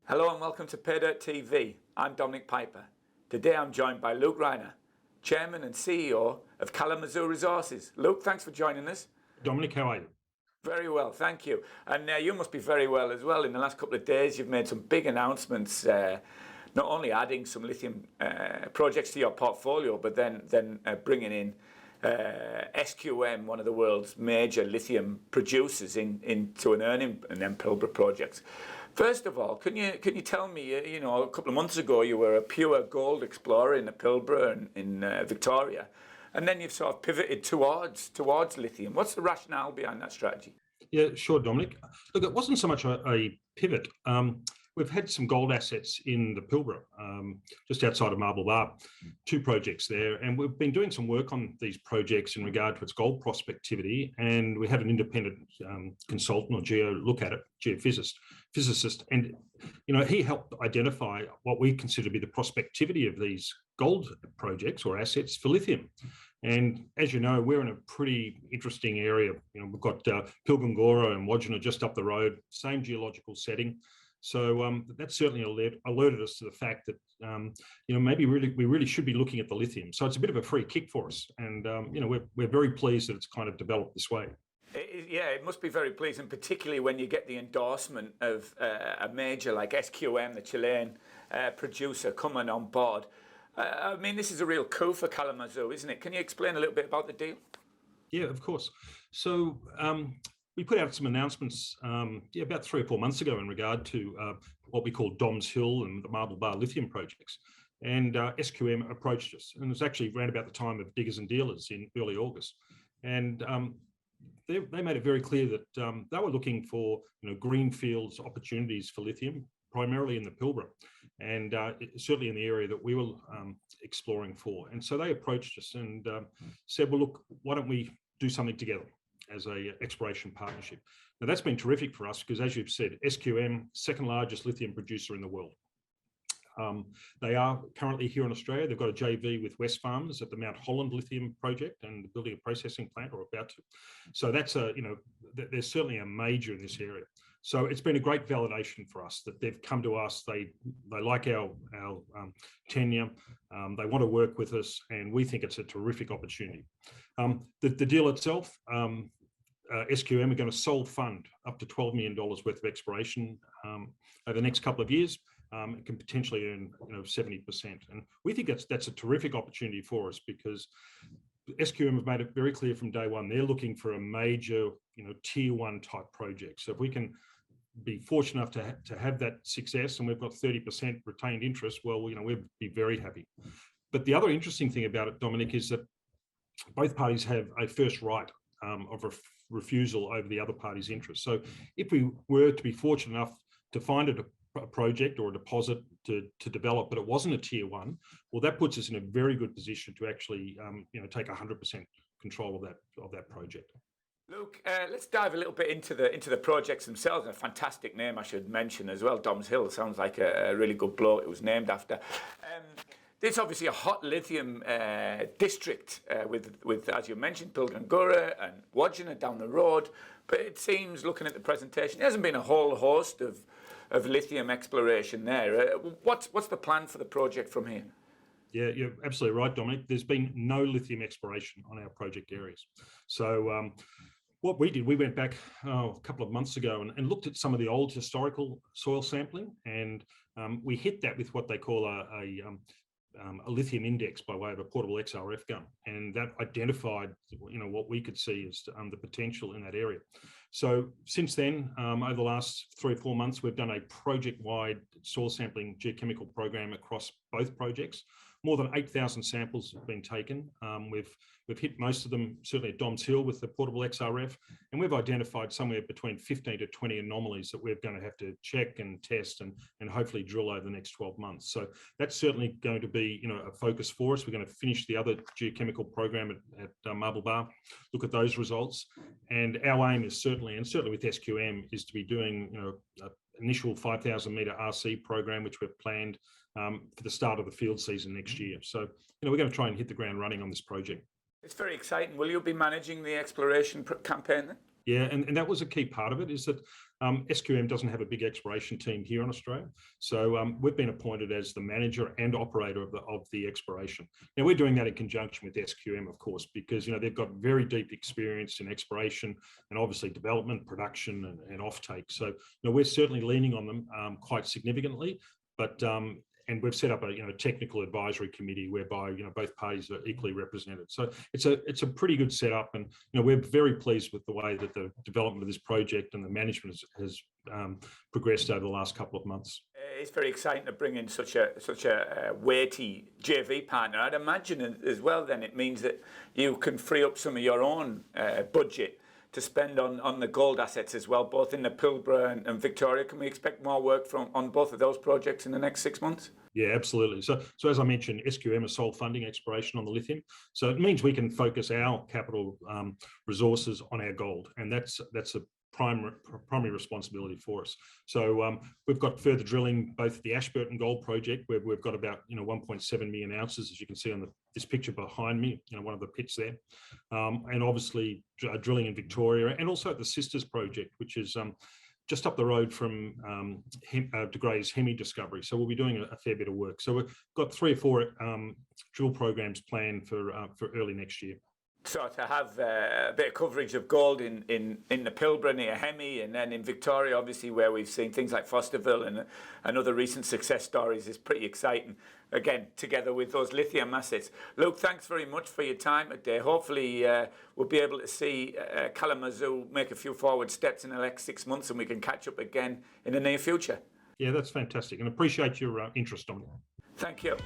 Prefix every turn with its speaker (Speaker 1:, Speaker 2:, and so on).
Speaker 1: Hello and welcome to Paydirt TV. I'm Dominic Piper. Today I'm joined by Luke Reinehr, Chairman and CEO of Kalamazoo Resources. Luke, thanks for joining us.
Speaker 2: Dominic, how are you?
Speaker 1: Very well, thank you. And you must be very well as well. In the last couple of days you've made some big announcements, not only adding some lithium projects to your portfolio, but then bringing in SQM, one of the world's major lithium producers, into an earning in them Pilbara projects. First of all, can you tell me, a couple of months ago you were a pure gold explorer in the Pilbara and in Victoria, and then you've sort of pivoted towards lithium. What's the rationale behind that strategy?
Speaker 2: Yeah, sure, Dominic. Look, it wasn't so much a pivot. We've had some gold assets in the Pilbara, just outside of Marble Bar, 2 projects there, and we've been doing some work on these projects in regard to its gold prospectivity, and we had an independent consultant or geo look at it, geophysicist, and he helped identify what we consider to be the prospectivity of these gold projects or assets for lithium. And as you know, we're in a pretty interesting area. We've got Pilbara and Wodgina just up the road, same geological setting. So that certainly alerted us to the fact that maybe we really should be looking at the lithium. So it's a bit of a free kick for us, and we're very pleased that it's kind of developed this way.
Speaker 1: Yeah, it must be very pleasing, particularly when you get the endorsement of a major like SQM, the Chilean producer, coming on board. I mean, this is a real coup for Kalamazoo, isn't it? Can you explain a little bit about the deal?
Speaker 2: Yeah, of course. So we put out some announcements about 3 or 4 months ago in regard to what we call Doms Hill and the Marble Bar lithium projects. And SQM approached us, and it was actually around about the time of Diggers and Dealers in early August. And they made it very clear that they were looking for greenfields opportunities for lithium, primarily in the Pilbara, and certainly in the area that we were exploring for. And so they approached us and said, well, look, why don't we do something together as a exploration partnership? Now that's been terrific for us because, as you've said, SQM, second largest lithium producer in the world. They are currently here in Australia. They've got a JV with Wesfarmers at the Mount Holland lithium project and building a processing plant, or about to. So that's there's certainly a major in this area. So it's been a great validation for us that they've come to us. They like our tenure. They want to work with us, and we think it's a terrific opportunity. The deal itself, SQM are going to sole fund up to $12 million worth of exploration over the next couple of years. It can potentially earn 70%, and we think that's a terrific opportunity for us because SQM have made it very clear from day one they're looking for a major tier 1 type project. So if we can be fortunate enough to have that success, and we've got 30% retained interest, well, we'd be very happy. But the other interesting thing about it, Dominic, is that both parties have a first right of refusal over the other party's interest. So if we were to be fortunate enough to find a project or a deposit to develop, but it wasn't a tier 1, well, that puts us in a very good position to actually take 100% control of that project.
Speaker 1: Luke, let's dive a little bit into the projects themselves. A fantastic name, I should mention as well. Doms Hill sounds like a really good bloke it was named after. It's obviously a hot lithium district with, as you mentioned, Pilbara and Wodgina down the road. But it seems, looking at the presentation, there hasn't been a whole host of lithium exploration there. What's the plan for the project from here?
Speaker 2: Yeah, you're absolutely right, Dominic. There's been no lithium exploration on our project areas. So what we did, we went back a couple of months ago and looked at some of the old historical soil sampling, and we hit that with what they call a lithium index by way of a portable XRF gun, and that identified what we could see as the potential in that area. So since then, over the last 3 or 4 months, we've done a project-wide soil sampling geochemical program across both projects. More than 8,000 samples have been taken. We've hit most of them, certainly at Doms Hill with the portable XRF, and we've identified somewhere between 15 to 20 anomalies that we're going to have to check and test and hopefully drill over the next 12 months. So that's certainly going to be a focus for us. We're going to finish the other geochemical program at Marble Bar, look at those results, and our aim is certainly with SQM, is to be doing an initial 5,000 metre RC program, which we've planned for the start of the field season next year. So we're going to try and hit the ground running on this project.
Speaker 1: It's very exciting. Will you be managing the exploration campaign then?
Speaker 2: Yeah, and that was a key part of it, is that SQM doesn't have a big exploration team here in Australia, so we've been appointed as the manager and operator of the exploration. Now we're doing that in conjunction with SQM, of course, because they've got very deep experience in exploration and obviously development, production, and offtake. So we're certainly leaning on them quite significantly, but and we've set up a technical advisory committee whereby both parties are equally represented. So it's a pretty good setup, and we're very pleased with the way that the development of this project and the management has progressed over the last couple of months.
Speaker 1: It's very exciting to bring in such a weighty JV partner. I'd imagine as well. Then it means that you can free up some of your own budget to spend on the gold assets as well, both in the Pilbara and Victoria. Can we expect more work on both of those projects in the next 6 months?
Speaker 2: Yeah, absolutely. So as I mentioned, SQM is sole funding exploration on the lithium. So it means we can focus our capital resources on our gold, and that's a primary responsibility for us. So we've got further drilling, both the Ashburton Gold Project, where we've got about 1.7 million ounces, as you can see on this picture behind me, one of the pits there, and obviously drilling in Victoria, and also at the Sisters Project, which is just up the road from De Grey's Hemi discovery. So we'll be doing a fair bit of work. So we've got 3 or 4 drill programs planned for early next year.
Speaker 1: So to have a bit of coverage of gold in the Pilbara near Hemi, and then in Victoria, obviously, where we've seen things like Fosterville and other recent success stories, is pretty exciting. Again, together with those lithium assets. Luke, thanks very much for your time today. Hopefully, we'll be able to see Kalamazoo make a few forward steps in the next 6 months, and we can catch up again in the near future.
Speaker 2: Yeah, that's fantastic, and appreciate your interest on that.
Speaker 1: Thank you.